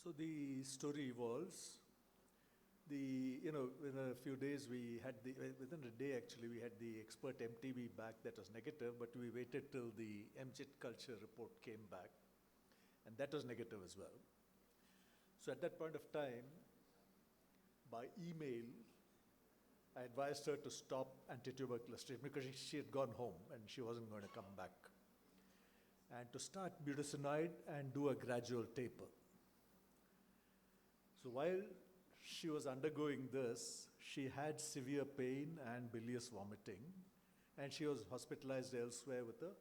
So the story evolves. In a few days within a day actually, we had the expert MTB back that was negative, but we waited till the MJIT culture report came back, and that was negative as well. So at that point of time, by email, I advised her to stop antituberculous treatment because she had gone home and she wasn't going to come back. And to start budesonide and do a gradual taper. So while she was undergoing this, she had severe pain and bilious vomiting, and she was hospitalized elsewhere with a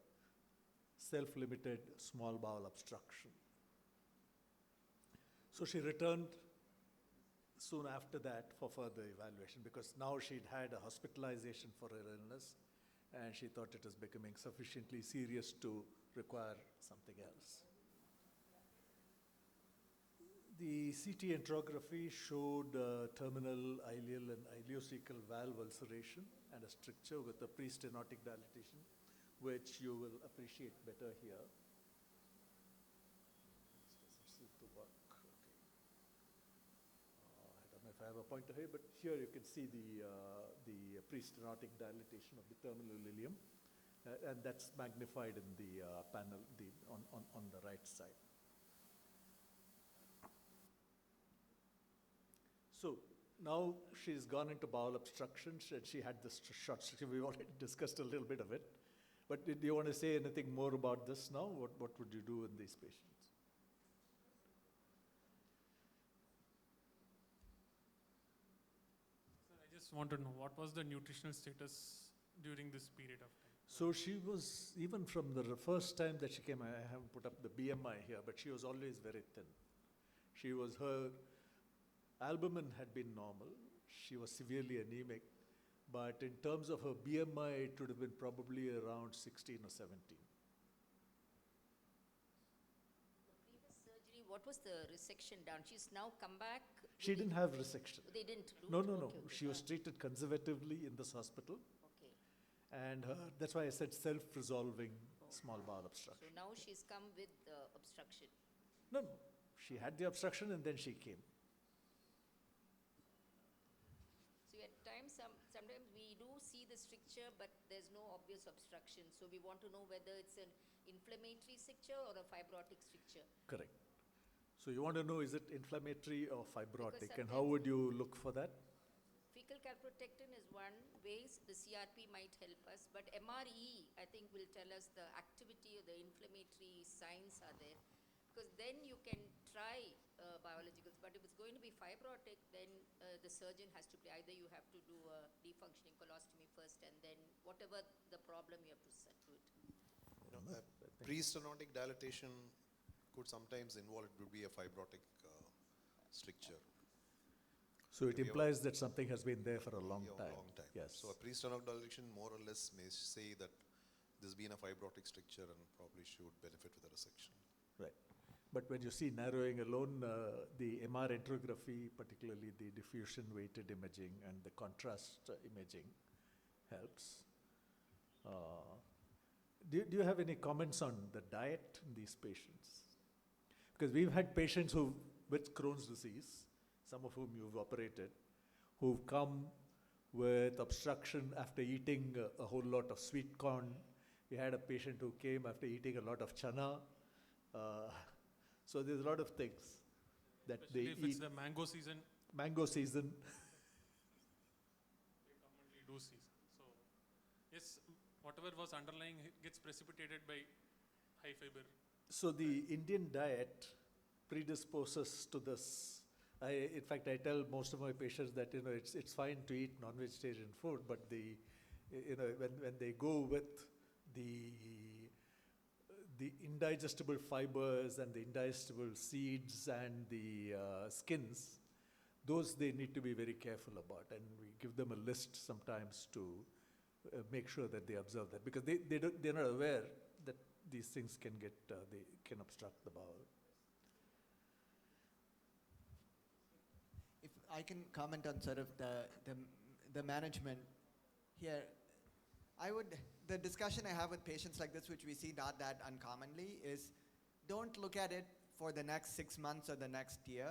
self-limited small bowel obstruction. So she returned soon after that for further evaluation because now she'd had a hospitalization for her illness and she thought it was becoming sufficiently serious to require something else. The CT enterography showed terminal ileal and ileocecal valve ulceration and a stricture with a pre-stenotic dilatation, which you will appreciate better here. This doesn't seem to work. Okay. I don't know if I have a pointer here, but here you can see the pre-stenotic dilatation of the terminal ileum, and that's magnified in the panel on the right side. So now she's gone into bowel obstruction. She had this short stricture. We've already discussed a little bit of it. But do you want to say anything more about this now? What would you do in these patients? Sir, I just want to know, what was the nutritional status during this period of time? So she was, even from the first time that she came, I haven't put up the BMI here, but she was always very thin. Her albumin had been normal. She was severely anemic. But in terms of her BMI, it would have been probably around 16 or 17. The previous surgery, what was the resection done? She's now come back? She didn't have resection. They didn't do No. it? Okay. She was treated conservatively in this hospital. Okay. And that's why I said self-resolving small bowel obstruction. So now she's come with obstruction? No. She had the obstruction and then she came. So at times, sometimes we do see the stricture, but there's no obvious obstruction. So we want to know whether it's an inflammatory stricture or a fibrotic stricture. Correct. So you want to know, is it inflammatory or fibrotic, and how would you look for that? Fecal calprotectin is one way. The CRP might help us, but MRE, I think, will tell us the activity or the inflammatory signs are there. Because then you can try biologicals, but if it's going to be fibrotic, then the surgeon has to play. Either you have to do a defunctioning colostomy first, and then whatever the problem, you have to set to it. Pre-stenotic dilatation could sometimes involve, it would be a fibrotic stricture. So it implies that something has been there for a long time. Yes. So a pre-stenotic dilatation more or less may say that there's been a fibrotic stricture and probably should benefit with a resection. Right. But when you see narrowing alone, the MR enterography, particularly the diffusion weighted imaging and the contrast imaging helps. Do you have any comments on the diet in these patients? Because we've had patients with Crohn's disease, some of whom you've operated, who've come with obstruction after eating a whole lot of sweet corn. We had a patient who came after eating a lot of chana. So there's a lot of things that Especially they if eat. it's the mango season. Mango season. We commonly do season. So yes, whatever was underlying gets precipitated by high fiber. So the Indian diet predisposes to this. In fact, I tell most of my patients that it's fine to eat non-vegetarian food, but when they go with the indigestible fibers and the indigestible seeds and the skins, those they need to be very careful about, and we give them a list sometimes to make sure that they observe that, because they're not aware that these things can obstruct the bowel. If I can comment on sort of the management here, the discussion I have with patients like this, which we see not that uncommonly, is don't look at it for the next 6 months or the next year,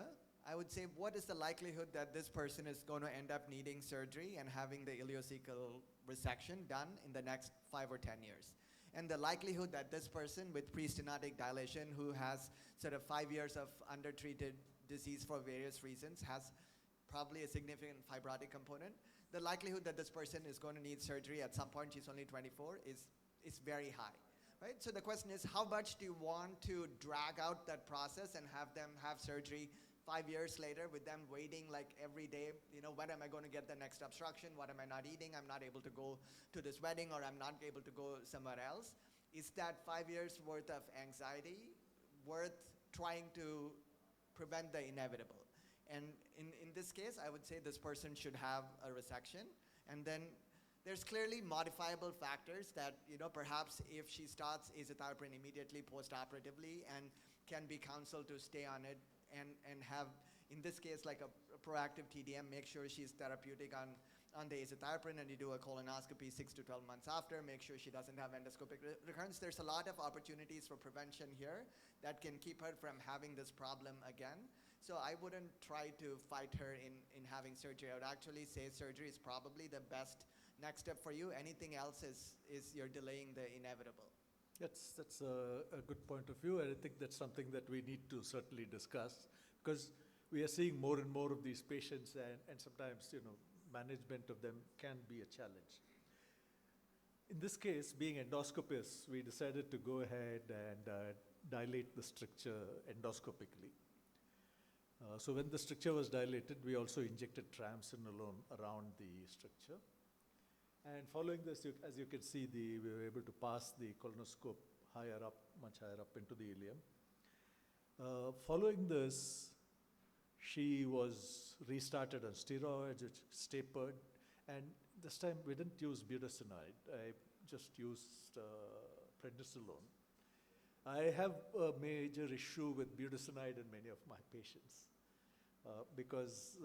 I would say, what is the likelihood that this person is going to end up needing surgery and having the ileocecal resection done in the next 5 or 10 years? And the likelihood that this person with pre-stenotic dilation who has sort of 5 years of undertreated disease for various reasons has probably a significant fibrotic component. The likelihood that this person is going to need surgery at some point, she's only 24, is very high. Right? So the question is, how much do you want to drag out that process and have them have surgery 5 years later with them waiting like every day, when am I going to get the next obstruction? What am I not eating? I'm not able to go to this wedding, or I'm not able to go somewhere else. Is that 5 years worth of anxiety worth trying to prevent the inevitable? And in this case, I would say this person should have a resection. And then there's clearly modifiable factors that, perhaps if she starts azathioprine immediately post-operatively and can be counseled to stay on it and have, in this case, like a proactive TDM, make sure she's therapeutic on the azathioprine, and you do a colonoscopy 6 to 12 months after, make sure she doesn't have endoscopic recurrence. There's a lot of opportunities for prevention here that can keep her from having this problem again. So I wouldn't try to fight her in having surgery. I would actually say surgery is probably the best next step for you. Anything else is you're delaying the inevitable. That's a good point of view, and I think that's something that we need to certainly discuss, because we are seeing more and more of these patients, and sometimes, management of them can be a challenge. In this case, being endoscopists, we decided to go ahead and dilate the stricture endoscopically. So when the stricture was dilated, we also injected triamcinolone around the stricture. And following this, as you can see, we were able to pass the colonoscope higher up, much higher up into the ileum. Following this, she was restarted on steroids, which tapered, and this time we didn't use budesonide. I just used prednisolone. I have a major issue with budesonide in many of my patients because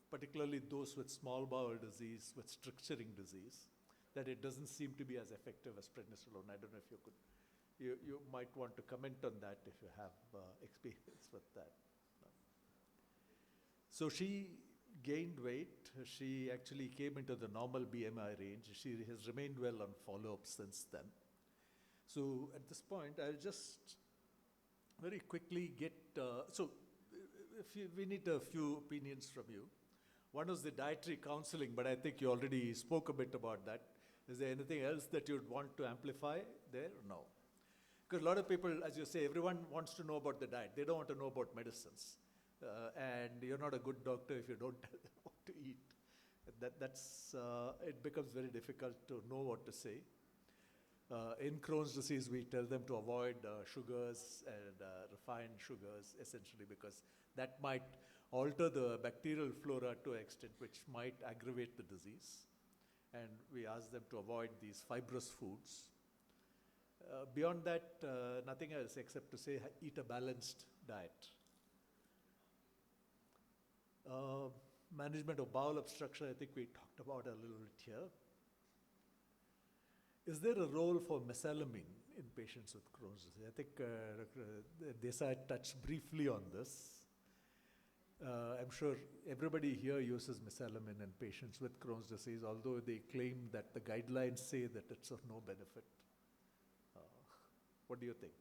particularly those with small bowel disease, with stricturing disease, that it doesn't seem to be as effective as prednisolone. I don't know if you might want to comment on that if you have experience with that. So she gained weight. She actually came into the normal BMI range. She has remained well on follow-up since then. So at this point, I'll just very quickly get, we need a few opinions from you. One was the dietary counseling, but I think you already spoke a bit about that. Is there anything else that you'd want to amplify there? No. Because a lot of people, as you say, everyone wants to know about the diet. They don't want to know about medicines. And you're not a good doctor if you don't tell them what to eat. It becomes very difficult to know what to say. In Crohn's disease, we tell them to avoid sugars and refined sugars, essentially, because that might alter the bacterial flora to an extent which might aggravate the disease. And we ask them to avoid these fibrous foods. Beyond that, nothing else except to say eat a balanced diet. Management of bowel obstruction, I think we talked about a little bit here. Is there a role for mesalamine in patients with Crohn's disease? I think Desai touched briefly on this. I'm sure everybody here uses mesalamine in patients with Crohn's disease, although they claim that the guidelines say that it's of no benefit. What do you think?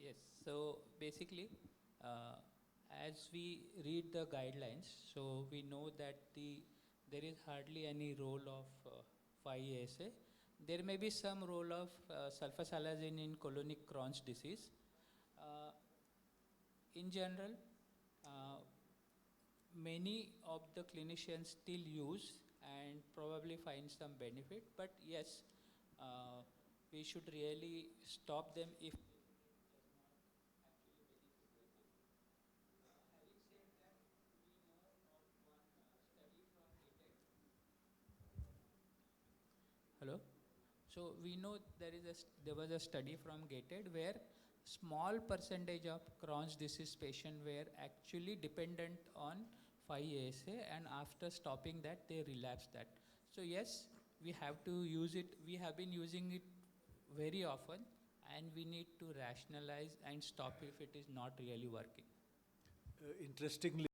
Yes, so basically, as we read the guidelines, so we know that there is hardly any role of 5-ASA. There may be some role of sulfasalazine in colonic Crohn's disease. In general, many of the clinicians still use and probably find some benefit, but yes, we should really stop them if Hello. So we know there was a study from Gated where small percentage of Crohn's disease patients were actually dependent on 5-ASA, and after stopping that, they relapsed that. So yes, we have to use it. We have been using it very often, and we need to rationalize and stop if it is not really working. Interestingly,